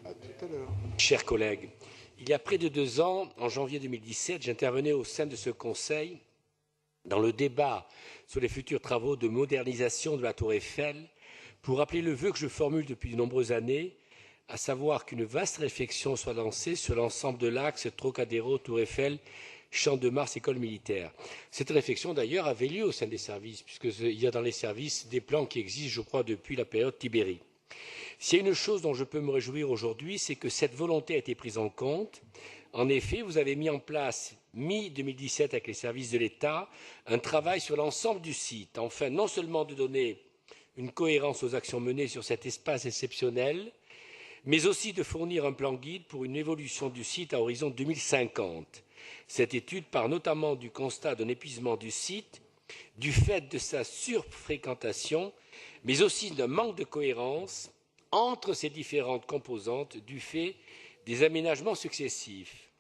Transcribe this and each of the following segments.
À tout à l'heure. Chers collègues, il y a près de 2 ans, en janvier 2017, j'intervenais au sein de ce Conseil dans le débat sur les futurs travaux de modernisation de la Tour Eiffel pour rappeler le vœu que je formule depuis de nombreuses années, à savoir qu'une vaste réflexion soit lancée sur l'ensemble de l'axe Trocadéro, Tour Eiffel, Champ de Mars, école militaire. Cette réflexion, d'ailleurs, avait lieu au sein des services, puisqu'il y a dans les services des plans qui existent, je crois, depuis la période Tibéri. S'il y a une chose dont je peux me réjouir aujourd'hui, c'est que cette volonté a été prise en compte. En effet, vous avez mis en place, mi-2017 avec les services de l'État, un travail sur l'ensemble du site, afin non seulement de donner une cohérence aux actions menées sur cet espace exceptionnel, mais aussi de fournir un plan guide pour une évolution du site à horizon 2050. Cette étude part notamment du constat d'un épuisement du site, du fait de sa surfréquentation, mais aussi d'un manque de cohérence entre ces différentes composantes du fait des aménagements successifs.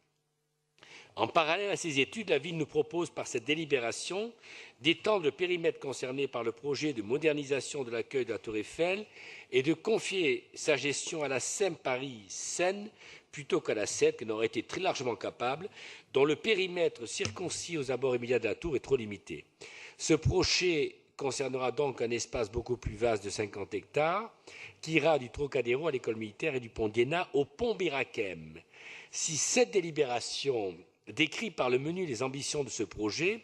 En parallèle à ces études, la ville nous propose par cette délibération d'étendre le périmètre concerné par le projet de modernisation de l'accueil de la Tour Eiffel et de confier sa gestion à la SEM Paris-Seine plutôt qu'à la SED, qui n'aurait été très largement capable, dont le périmètre circoncis aux abords immédiats de la Tour est trop limité. Ce projet concernera donc un espace beaucoup plus vaste de 50 hectares, qui ira du Trocadéro à l'école militaire et du pont d'Iéna au pont Birakem. Si cette délibération décrit par le menu les ambitions de ce projet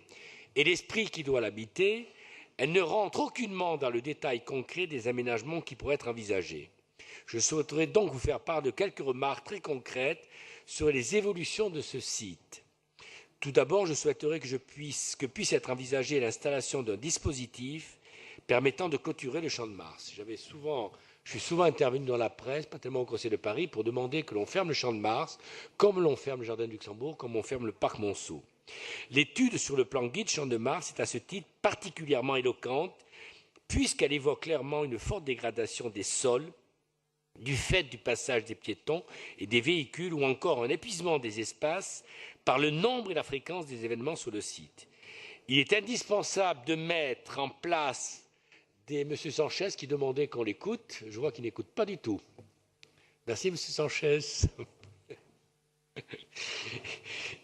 et l'esprit qui doit l'habiter, elle ne rentre aucunement dans le détail concret des aménagements qui pourraient être envisagés. Je souhaiterais donc vous faire part de quelques remarques très concrètes sur les évolutions de ce site. Tout d'abord, je souhaiterais que puisse être envisagée l'installation d'un dispositif permettant de clôturer le Champ de Mars. Je suis souvent intervenu dans la presse, pas tellement au Conseil de Paris, pour demander que l'on ferme le Champ de Mars, comme l'on ferme le Jardin du Luxembourg, comme on ferme le Parc Monceau. L'étude sur le plan guide Champ de Mars est à ce titre particulièrement éloquente, puisqu'elle évoque clairement une forte dégradation des sols, du fait du passage des piétons et des véhicules, ou encore un épuisement des espaces par le nombre et la fréquence des événements sur le site. Il est indispensable de mettre en place M. Sanchez qui demandait qu'on l'écoute. Je vois qu'il n'écoute pas du tout. Merci, M. Sanchez.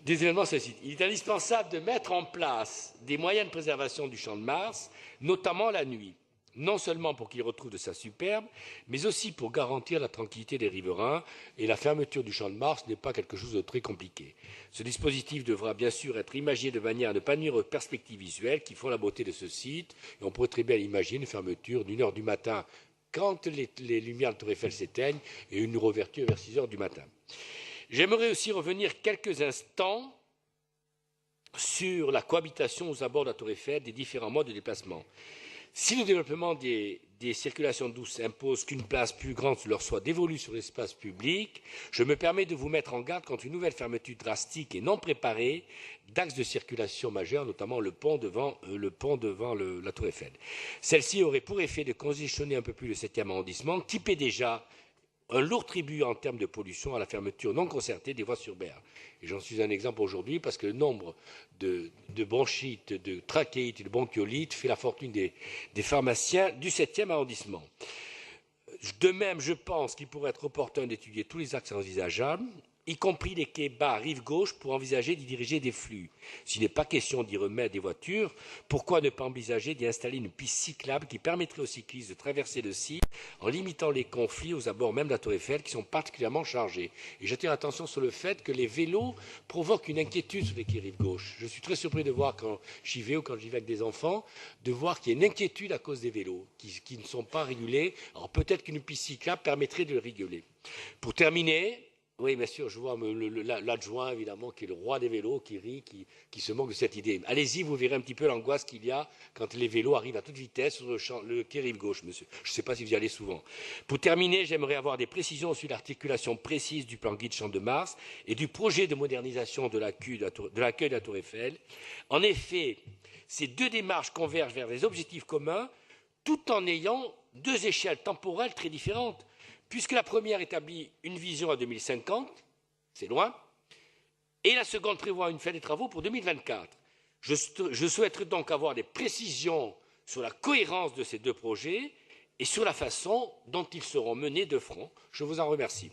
Des événements sur le site. Il est indispensable de mettre en place des moyens de préservation du Champ de Mars, notamment la nuit. Non seulement pour qu'il retrouve de sa superbe, mais aussi pour garantir la tranquillité des riverains. Et la fermeture du Champ de Mars n'est pas quelque chose de très compliqué. Ce dispositif devra bien sûr être imaginé de manière à ne pas nuire aux perspectives visuelles qui font la beauté de ce site. Et on pourrait très bien imaginer une fermeture d'1 h du matin quand les lumières de Tour Eiffel s'éteignent et une réouverture vers 6 h du matin. J'aimerais aussi revenir quelques instants sur la cohabitation aux abords de la Tour Eiffel des différents modes de déplacement. Si le développement des circulations douces impose qu'une place plus grande leur soit dévolue sur l'espace public, je me permets de vous mettre en garde contre une nouvelle fermeture drastique et non préparée d'axes de circulation majeurs, notamment le pont devant la Tour Eiffel. Celle-ci aurait pour effet de congestionner un peu plus le 7e arrondissement, qui paie déjà un lourd tribut en termes de pollution à la fermeture non concertée des voies urbaines. Et j'en suis un exemple aujourd'hui parce que le nombre de bronchites, de trachéites et de bronchiolites fait la fortune des pharmaciens du 7e arrondissement. De même, je pense qu'il pourrait être opportun d'étudier tous les axes envisageables, y compris les quais bas rive gauche, pour envisager d'y diriger des flux. S'il n'est pas question d'y remettre des voitures, pourquoi ne pas envisager d'y installer une piste cyclable qui permettrait aux cyclistes de traverser le site en limitant les conflits aux abords même de la Tour Eiffel qui sont particulièrement chargés. Et j'attire l'attention sur le fait que les vélos provoquent une inquiétude sur les quais rive gauche. Je suis très surpris de voir quand j'y vais ou quand j'y vais avec des enfants, de voir qu'il y a une inquiétude à cause des vélos qui ne sont pas régulés. Alors peut-être qu'une piste cyclable permettrait de le réguler. Pour terminer, oui, bien sûr, je vois l'adjoint, évidemment, qui est le roi des vélos, qui rit, qui se moque de cette idée. Allez-y, vous verrez un petit peu l'angoisse qu'il y a quand les vélos arrivent à toute vitesse sur le quai rive gauche, monsieur. Je ne sais pas si vous y allez souvent. Pour terminer, j'aimerais avoir des précisions sur l'articulation précise du plan guide Champ de Mars et du projet de modernisation de l'accueil de la Tour Eiffel. En effet, ces deux démarches convergent vers des objectifs communs, tout en ayant deux échelles temporelles très différentes. Puisque la première établit une vision à 2050, c'est loin, et la seconde prévoit une fin des travaux pour 2024. Je souhaiterais donc avoir des précisions sur la cohérence de ces deux projets et sur la façon dont ils seront menés de front. Je vous en remercie.